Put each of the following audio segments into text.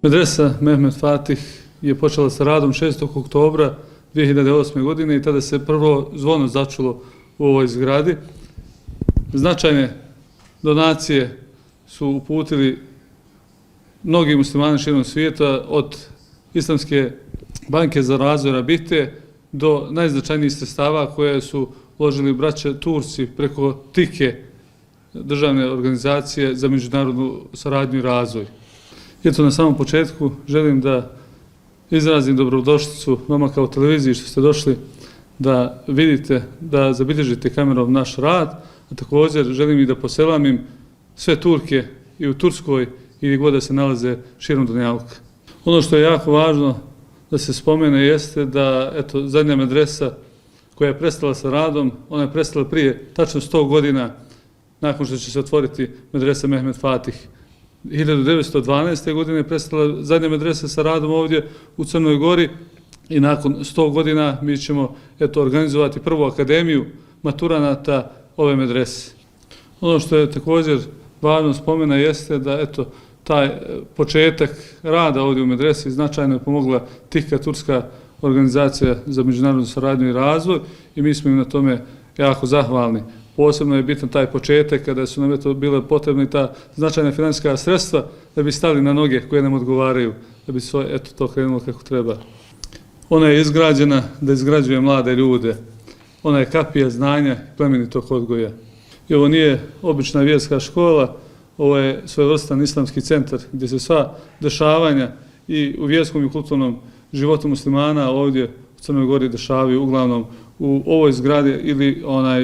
Medresa Mehmet Fatih je počela sa radom 6. oktobra 2008. godine i tada se prvo zvono začulo u ovoj zgradi. Značajne donacije su uputili mnogi muslimani širom svijeta, od Islamske banke za razvoj Rabite do najznačajnijih sredstava koje su uložili braća Turci preko TIKE, državne organizacije za međunarodnu saradnju i razvoj. Eto, na samom početku želim da izrazim dobrodošlicu vama kao televiziji što ste došli da vidite, da zabilježite kamerom naš rad, a također želim i da poselamim sve Turke i u Turskoj i gdje god da se nalaze širom dunjaluka. Ono što je jako važno da se spomene jeste da zadnja medresa koja je prestala sa radom, ona je prestala prije tačno 100 godina nakon što će se otvoriti medresa Mehmet Fatih. 1912. godine je prestala zadnja medresa sa radom ovdje u Crnoj Gori i nakon 100 godina mi ćemo organizovati prvu akademiju maturanata ove medrese. Ono što je također važno spomena jeste da taj početak rada ovdje u medresi značajno je pomogla TIKA, Turska organizacija za međunarodnu saradnju i razvoj, i mi smo im na tome jako zahvalni. Posebno je bitan taj početak kada su nam bile potrebne ta značajna financijska sredstva da bi stali na noge koje nam odgovaraju, da bi to krenulo kako treba. Ona je izgrađena da izgrađuje mlade ljude. Ona je kapija znanja i plemenitog odgoja. I ovo nije obična vjerska škola, ovo je svojevrstan islamski centar gdje se sva dešavanja i u vjerskom i kulturnom životu muslimana ovdje u Crnoj Gori dešavaju uglavnom u ovoj zgradi, ili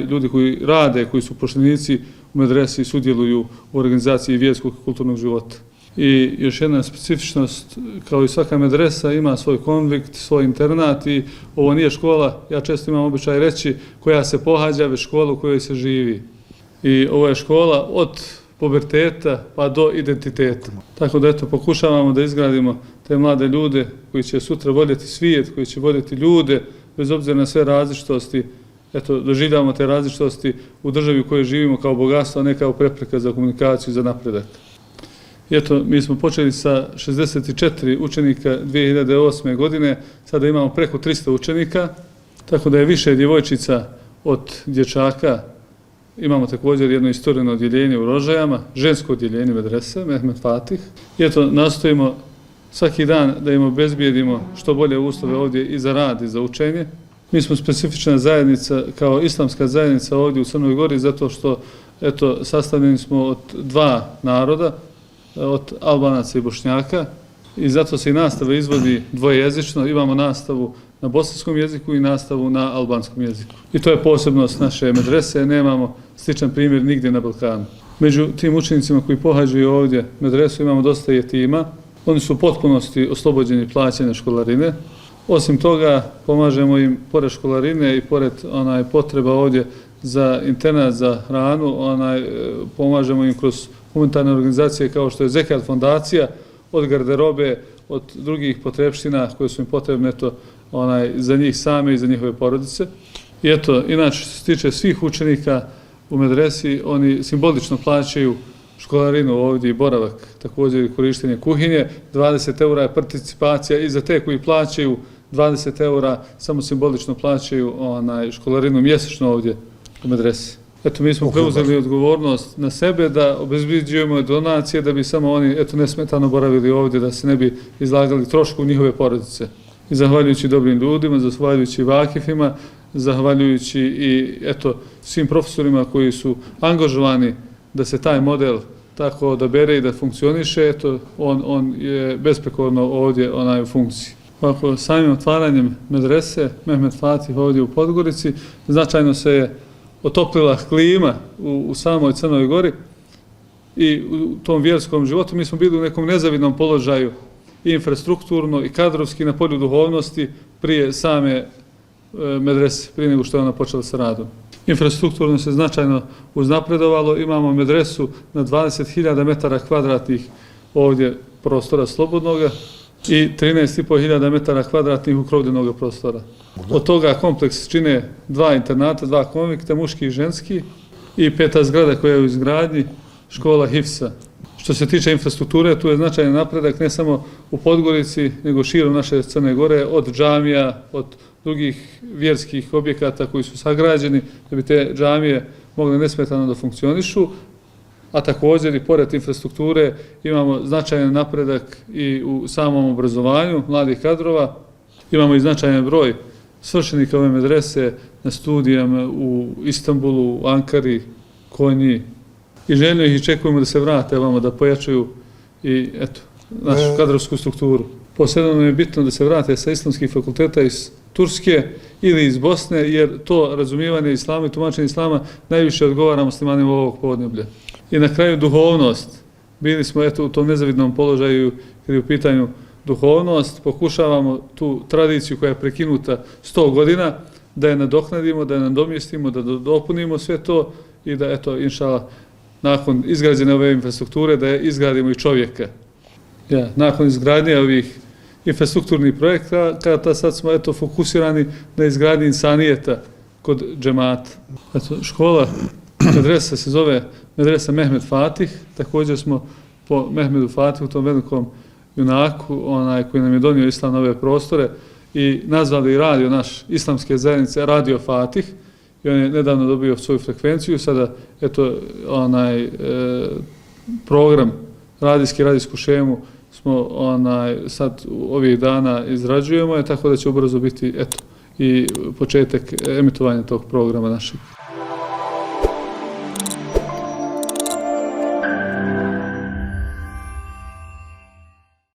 ljudi koji rade, koji su poštenici u medresi i sudjeluju u organizaciji vjerskog i kulturnog života. I još jedna specifičnost, kao i svaka medresa, ima svoj konvikt, svoj internat, i ovo nije škola, ja često imam običaj reći, koja se pohađa, već škola u kojoj se živi. I ovo je škola od puberteta pa do identiteta. Tako da pokušavamo da izgradimo te mlade ljude koji će sutra voljeti svijet, koji će voljeti ljude bez obzira na sve različitosti. Doživljavamo te različitosti u državi u kojoj živimo kao bogatstvo, a ne kao prepreka za komunikaciju i za napredak. Mi smo počeli sa 64 učenika 2008. godine, sada imamo preko 300 učenika, tako da je više djevojčica od dječaka. Imamo također jedno istureno odjeljenje u Rožajama, žensko odjeljenje medrese Mehmet Fatih. Nastojimo svaki dan da im obezbijedimo što bolje uslove ovdje i za rad i za učenje. Mi smo specifična zajednica kao islamska zajednica ovdje u Crnoj Gori zato što sastavljeni smo od dva naroda, od Albanaca i Bošnjaka, i zato se i nastava izvodi dvojezično. Imamo nastavu na bosanskom jeziku i nastavu na albanskom jeziku. I to je posebnost naše medrese, nemamo sličan primjer nigdje na Balkanu. Među tim učenicima koji pohađaju ovdje medresu imamo dosta jetima. Oni su u potpunosti oslobođeni plaćanja školarine. Osim toga, pomažemo im pored školarine i pored potreba ovdje za internat, za hranu, pomažemo im kroz humanitarne organizacije kao što je Zekat fondacija, od garderobe, od drugih potrebština koje su im potrebne za njih same i za njihove porodice. I inače, što se tiče svih učenika u medresi, oni simbolično plaćaju školarinu ovdje i boravak, također i korištenje kuhinje. 20 € je participacija i za te koji plaćaju 20 € samo simbolično plaćaju školarinu mjesečno ovdje u medresi. Mi smo preuzeli odgovornost na sebe da obezbeđujemo donacije da bi samo oni nesmetano boravili ovdje, da se ne bi izlagali trošku njihove porodice. I zahvaljujući dobrim ljudima, zahvaljujući vakifima, zahvaljujući i svim profesorima koji su angažovani da se taj model tako odabere i da funkcioniše, on je besprekorno ovdje u funkciji. Samim otvaranjem medrese Mehmet Fatih ovdje u Podgorici značajno se je otoplila klima u samoj Crnoj Gori i u tom vjerskom životu. Mi smo bili u nekom nezavidnom položaju i infrastrukturno i kadrovski na polju duhovnosti prije same medrese, prije nego što je ona počela sa radom. Infrastrukturno se značajno uznapredovalo, imamo medresu na 20.000 metara kvadratnih ovdje prostora slobodnoga i 13.500 metara kvadratnih ukrovljenog prostora. Od toga kompleks čine 2 internata, 2 konvikta, muški i ženski, i 5. zgrada koja je u izgradnji, škola Hifsa. Što se tiče infrastrukture, tu je značajan napredak ne samo u Podgorici, nego širom naše Crne Gore, od džamija, od drugih vjerskih objekata koji su sagrađeni, da bi te džamije mogle nesmetano da funkcionišu, a također i pored infrastrukture imamo značajan napredak i u samom obrazovanju mladih kadrova. Imamo i značajan broj svršenika ove medrese na studijama u Istanbulu, u Ankari, Konji. I željno ih čekujemo da se vrate ovamo, da pojačaju i našu kadrovsku strukturu. Posebno nam je bitno da se vrate sa islamskih fakulteta iz Turske ili iz Bosne, jer to razumijevanje islama i tumačenje islama najviše odgovara muslimanima ovog podneblja. I na kraju duhovnost. Bili smo u tom nezavidnom položaju kada je u pitanju duhovnost. Pokušavamo tu tradiciju koja je prekinuta 100 godina da je nadoknadimo, da je nadomjestimo, da dopunimo sve to i da, inšala, nakon izgrađene ove infrastrukture, da je izgradimo i čovjeka. Nakon izgradnje ovih infrastrukturnih projekata, sad smo fokusirani na izgradnji insanijeta kod džemata. Škola medresa se zove Medresa Mehmed Fatih, također smo po Mehmedu Fatihu, tom velikom junaku, koji nam je donio islam na ove prostore, i nazvali radio naš islamske zajednice Radio Fatih, i on je nedavno dobio svoju frekvenciju. Sada, program, radijsku šemu smo sad ovih dana izrađujemo, tako da će ubrzo biti, i početak emitovanja tog programa našeg.